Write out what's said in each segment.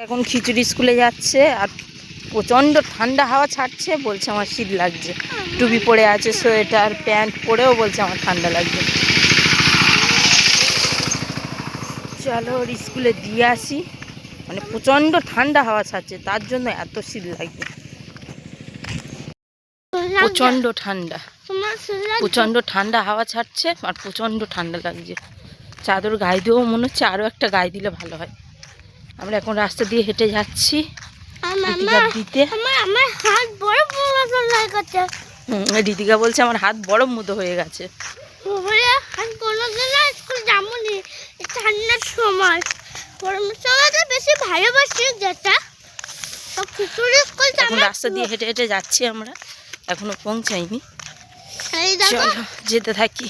এখন খিচুড়ি স্কুলে যাচ্ছে আর প্রচণ্ড ঠান্ডা হাওয়া ছাড়ছে, বলছে আমার শীত লাগছে। টুপি পরে আছে, সোয়েটার প্যান্ট পরেও বলছে আমার ঠান্ডা লাগছে। চলো ওর স্কুলে দিয়ে আসি। মানে প্রচণ্ড ঠান্ডা হাওয়া ছাড়ছে, তার জন্য এত শীত লাগছে। প্রচণ্ড ঠান্ডা, প্রচণ্ড ঠান্ডা হাওয়া ছাড়ছে আর প্রচণ্ড ঠান্ডা লাগছে। চাদর গায়ে দিয়েও মনে হচ্ছে আরও একটা গায়ে দিলে ভালো হয়। আমরা এখন রাস্তা দিয়ে হেঁটে যাচ্ছি দিতে। রিতিকা বলছে আমার হাত বরফ মতো হয়ে গেছে। ঠান্ডার সময় বেশি ভালোবাসি যেটা এখন রাস্তা দিয়ে হেঁটে হেঁটে যাচ্ছি আমরা, এখনো পৌঁছাইনি। চলো যেতে থাকি।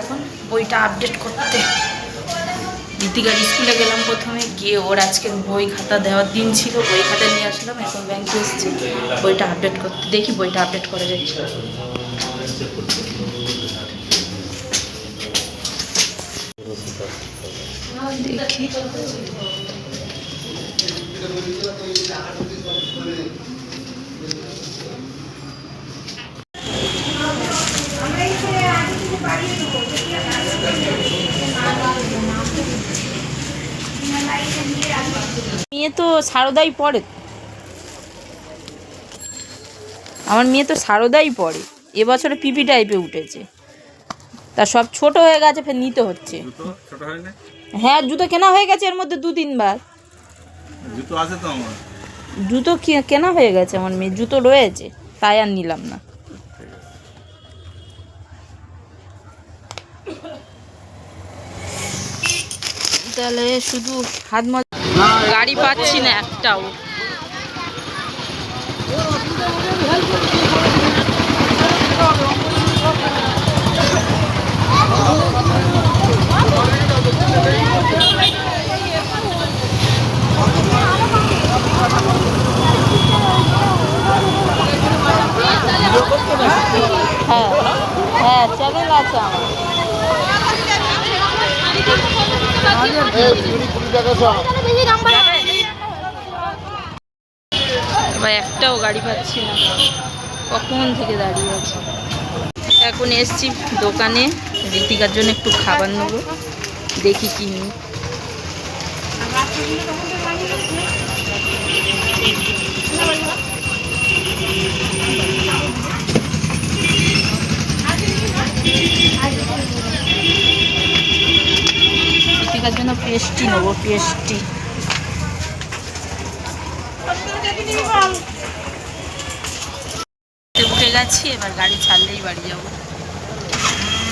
এখন বইটা আপডেট করতে ঋতিকার স্কুলে গেলাম। প্রথমে গিয়ে ওর আজকে বই খাতা দেওয়ার দিন ছিল, বই খাতা নিয়ে আসলাম। এখন ব্যাংকে এসেছি বইটা আপডেট করতে, দেখি বইটা আপডেট করা যাচ্ছে। দেখি মেয়ে তো সারদাই পড়ে, আমার মেয়ে তো সারদাই পড়ে। এবছরে পিপি টাইপে উঠেছে, তা সব ছোট হয়ে গেছে, ফের নিতে হচ্ছে। হ্যাঁ জুতো কেনা হয়ে গেছে এর মধ্যে 2-3 বার। জুতো আছে তো আমার, জুতো কেনা হয়ে গেছে আমার মেয়ে, জুতো রয়েছে, তাই আর নিলাম না। তাহলে শুধু হাত গাড়ি পাচ্ছি না একটাও। হ্যাঁ হ্যাঁ চ্যানেল আছে আমার। এবার একটাও গাড়ি পাচ্ছি না, কখন থেকে দাঁড়িয়ে আছি। এখন এসছি দোকানে, ঋতিকার জন্য একটু খাবার নেবো, দেখি কি নিই। ঋতিকার জন্য পেস্টি নেবো, পেস্টি। উঠে গেছি, এবার গাড়ি ছাড়লেই বাড়ি যাবো।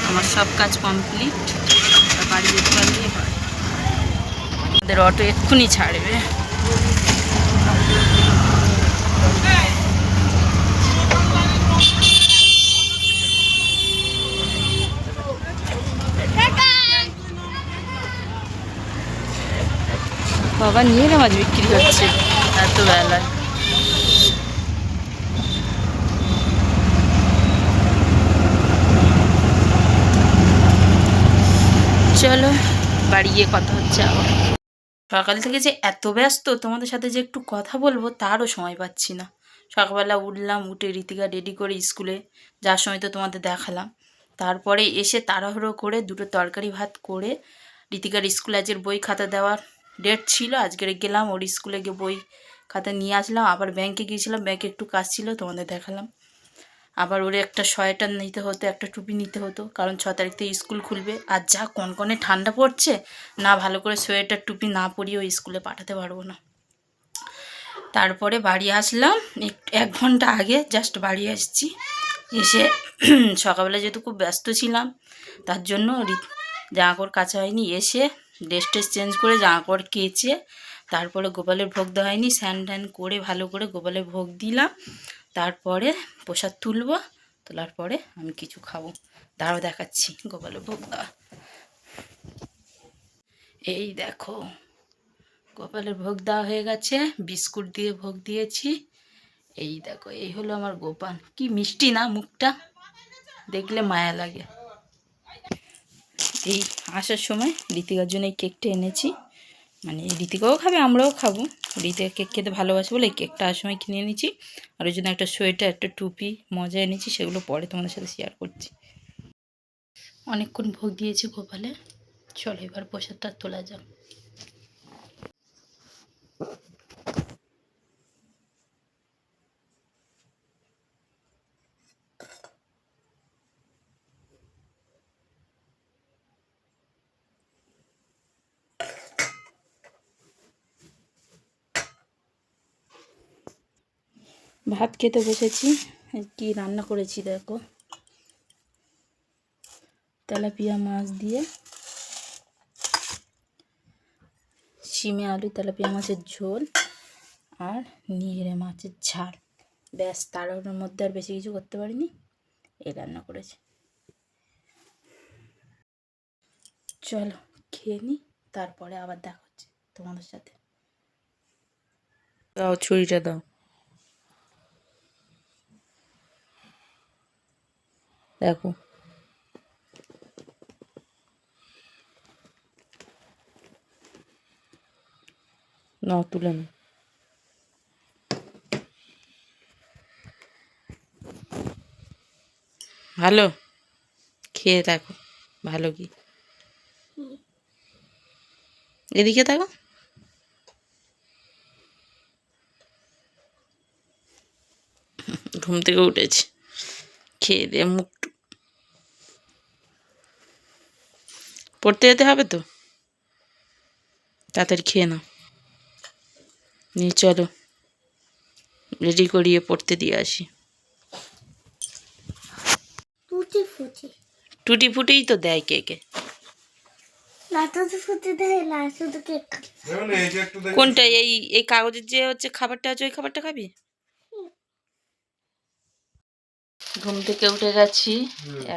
আমার সব কাজ কমপ্লিট, বাড়ি যেতে পারলেই হয়। আমাদের অটো এক্ষুনি ছাড়বে। বাবা নিয়ে মাছ বিক্রি হচ্ছে এত বেলায়। চলো বাড়ি গিয়ে কথা হচ্ছে আবার। সকাল থেকে যে এত ব্যস্ত, তোমাদের সাথে যে একটু কথা বলবো তারও সময় পাচ্ছি না। সকালবেলা উঠলাম, উঠে ঋতিকা রেডি করে স্কুলে যাওয়ার সময় তো তোমাদের দেখালাম। তারপরে এসে তাড়াহুড়ো করে 2টো তরকারি ভাত করে ঋতিকার স্কুলে আজকের বই খাতা দেওয়ার ডেট ছিল, আজকের গেলাম ওর স্কুলে গিয়ে বই খাতা নিয়ে আসলাম। আবার ব্যাংকে গিয়েছিলাম, ব্যাংকে একটু কাজ ছিল তোমাদের দেখালাম। আবার ওরে একটা সোয়েটার নিতে হতো, একটা টুপি নিতে হতো, কারণ 6 তারিখ থেকে স্কুল খুলবে। আর যা কনকনে ঠান্ডা পড়ছে, না ভালো করে সোয়েটার টুপি না পরিয়ে ওই স্কুলে পাঠাতে পারবো না। তারপরে বাড়ি আসলাম 1 ঘন্টা আগে, জাস্ট বাড়ি আসছি। এসে সকালবেলা যেহেতু খুব ব্যস্ত ছিলাম, তার জন্য জামাকাপড় কাচা হয়নি। এসে ড্রেস চেঞ্জ করে জামাকাপড় কেচে তারপরে গোপালের ভোগ দেওয়া হয়নি, স্নান টান করে ভালো করে গোপালের ভোগ দিলাম। তারপরে প্রসাদ তুলব, তোলার পরে আমি কিছু খাবো, তারও দেখাচ্ছি গোপালের ভোগ দেওয়া। এই দেখো গোপালের ভোগ দেওয়া হয়ে গেছে, বিস্কুট দিয়ে ভোগ দিয়েছি। এই দেখো, এই হলো আমার গোপাল। কি মিষ্টি না, মুখটা দেখলে মায়া লাগে। এই আসার সময় ঋতিকার জন্য এই কেকটা এনেছি, মানে ঋতিকাও খাবে, আমরাও খাবো। ঋতিকা কেক খেতে ভালোবাসে বলে এই কেকটা আসার সময় কিনে এনেছি। আর ওই জন্য একটা সোয়েটার, একটা টুপি মজা এনেছি, সেগুলো পরে তোমাদের সাথে শেয়ার করছি। অনেকক্ষণ ভোগ দিয়েছি গোপালে, চলো এবার প্রসাদটা তোলা যাক। ভাত খেতে বসেছি। কি রান্না করেছি দেখো, তেলাপিয়া মাছ দিয়ে শিমে আলু, তেলাপিয়া মাছের ঝোল আর নিংড়ে মাছের ঝাল। ব্যাস, তার মধ্যে আর বেশি কিছু করতে পারিনি, এই রান্না করেছি। চলো খেয়ে নিই, তারপরে আবার দেখা হচ্ছে তোমাদের সাথে। দাও ছুরিটা দাও। দেখো না, তুলে না। ভালো, খেয়ে দেখো ভালো কি। এদিকে দেখো, ঘুম থেকে উঠেছি, খেয়ে দিয়ে মুখ পড়তে যেতে হবে তো, তাড়াতাড়ি খেয়ে নাও। নিয়ে চলো রেডি করিয়ে পড়তে দিয়ে আসি। টুটি ফুটি টুটি ফুটিই তো দেয় কেকে। না, টুটি ফুটি দেয় না, শুধু কেক। কোনটা? এই এই কাগজের যে হচ্ছে খাবারটা আছে, ওই খাবারটা খাবি? ঘুম থেকে উঠে গেছি,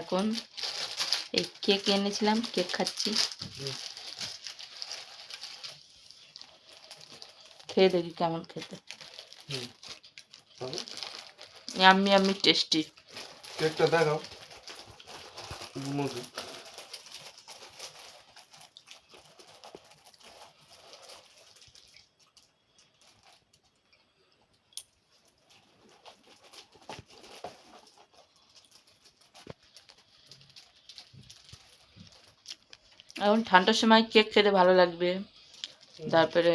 এখন এই কেক এনেছিলাম, কেক খাচ্ছি। খেয়ে দেখি কেমন খেতে। আমি টেস্টি। কেকটা দেখাও। এখন ঠান্ডার সময় কেক খেতে ভালো লাগবে, তারপরে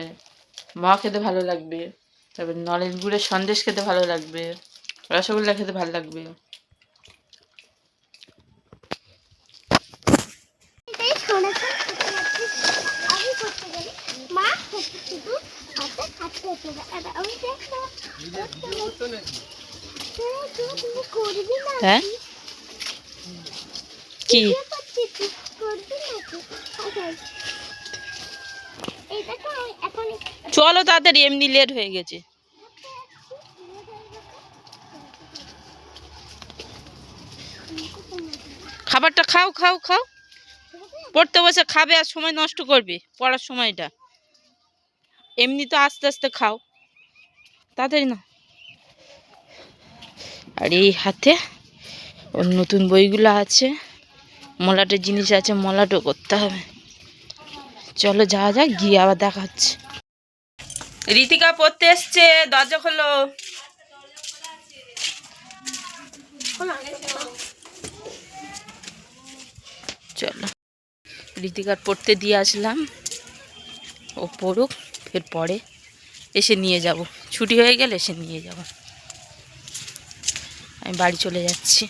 মা খেতে ভালো লাগবে, তারপরে নলেন গুড়ের সন্দেশ খেতে ভালো লাগবে, রসগোল্লা খেতে ভালো লাগবে। হ্যাঁ কি চলো তাড়াতাড়ি, এমনি লেট হয়ে গেছে। খাবারটা খাও খাও খাও, পড়তে বসে খাবে আর সময় নষ্ট করবে পড়ার সময়টা। এমনি তো আস্তে আস্তে খাও, তাড়াতাড়ি না। আর এই হাতে ওর নতুন বইগুলো আছে, মলাটের জিনিস আছে, মলাটও করতে হবে। চলো যাওয়া যাক, গিয়ে আবার দেখা হচ্ছে। ঋতিকা পড়তে এসছে, দরজা খোলো। চলো ঋতিকার পড়তে দিয়ে আসলাম, ও পড়ুক, ফের পরে এসে নিয়ে যাব, ছুটি হয়ে গেলে এসে নিয়ে যাব। আমি বাড়ি চলে যাচ্ছি।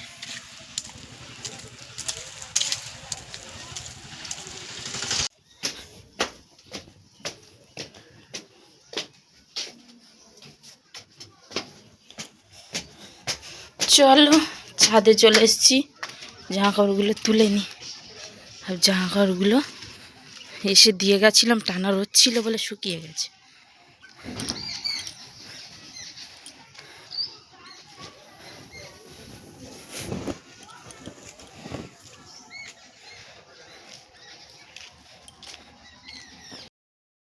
চলো ছাদে চলে এসেছি, জামা কাপড়গুলো তুলে নিই। আর জামা কাপড়গুলো এসে দিয়ে গেছিলাম, টানা রোদ ছিল বলে শুকিয়ে গেছে।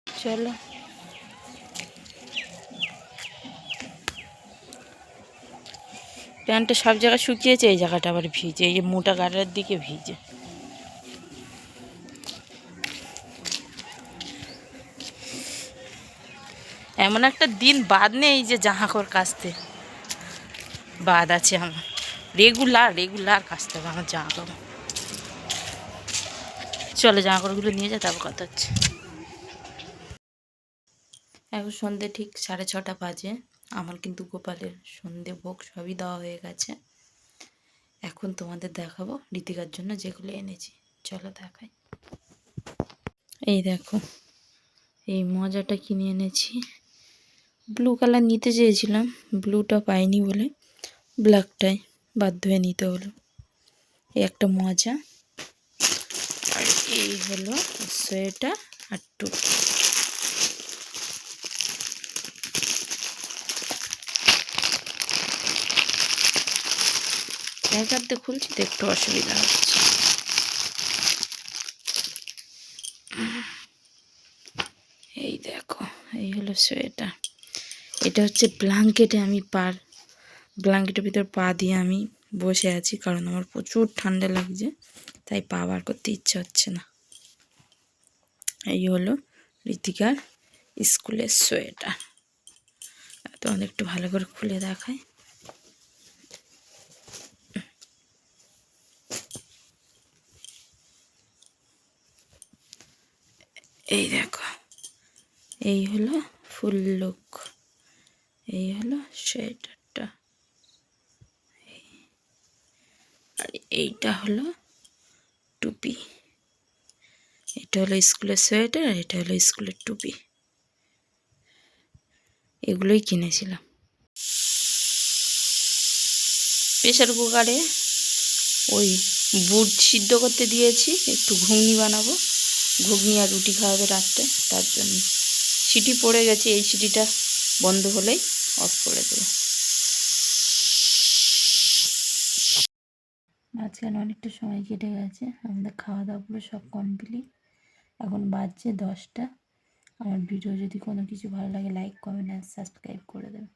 চলো প্যান্টটা সব জায়গায় শুকিয়েছে, এই জায়গাটা আবার ভিজে, এই যে মোটা গাটার দিকে ভিজে। এমন একটা দিন বাদ নেই যে জামা কাপড় কাচতে বাদ আছে আমার, রেগুলার কাচতে হবে আমার জামা কাপড়। চলো জামা কাপড়গুলো নিয়ে যা, তারপর কথা হচ্ছে। এখন সন্ধে ঠিক 6:30 বাজে। আমার কিন্তু গোপালের সন্ধে ভোগ সবই দেওয়া হয়ে গেছে। এখন তোমাদের দেখাবো ঋতিকার জন্য যেগুলো এনেছি, চলো দেখাই। এই দেখো, এই মজাটা কিনে এনেছি। ব্লু কালার নিতে চেয়েছিলাম, ব্লুটা পাইনি বলে ব্ল্যাকটাই বাধ্য হয়ে নিতে হলো। এই একটা মজা। আর এই হলো সোয়েটার আর টুপি। এক হাতে খুলছি তো একটু অসুবিধা হচ্ছে। এই দেখো, এই হলো সোয়েটার। এটা হচ্ছে ব্ল্যাঙ্কেটে, আমি ব্ল্যাঙ্কেটের ভিতর পা দিয়ে আমি বসে আছি, কারণ আমার প্রচুর ঠান্ডা লাগছে, তাই পা বার করতে ইচ্ছে হচ্ছে না। এই হলো ঋতিকার স্কুলের সোয়েটার। তোমাদের একটু ভালো করে খুলে দেখাই। এই দেখো, এই হলো ফুল লুক, এই হলো সোয়েটারটা, আর এইটা হলো টুপি। এটা হলো স্কুলের সোয়েটার, আর এটা হলো স্কুলের টুপি। এগুলোই কিনেছিলাম। প্রেসার কুকারে ওই বুট সিদ্ধ করতে দিয়েছি, একটু ঘুগনি বানাবো, ঘুগনি আর রুটি খাওয়াবে রাত্রে, তার জন্য। সিটি পড়ে গেছে, এই সিটিটা বন্ধ হলেই অফ করে দেবো। মাঝখানে অনেকটা সময় কেটে গেছে, আমাদের খাওয়া দাওয়াগুলো সব কমপ্লিট। এখন বাজছে 10টা। আমার ভিডিও যদি কোনো কিছু ভালো লাগে লাইক কমেন্ট আর সাবস্ক্রাইব করে দেবে।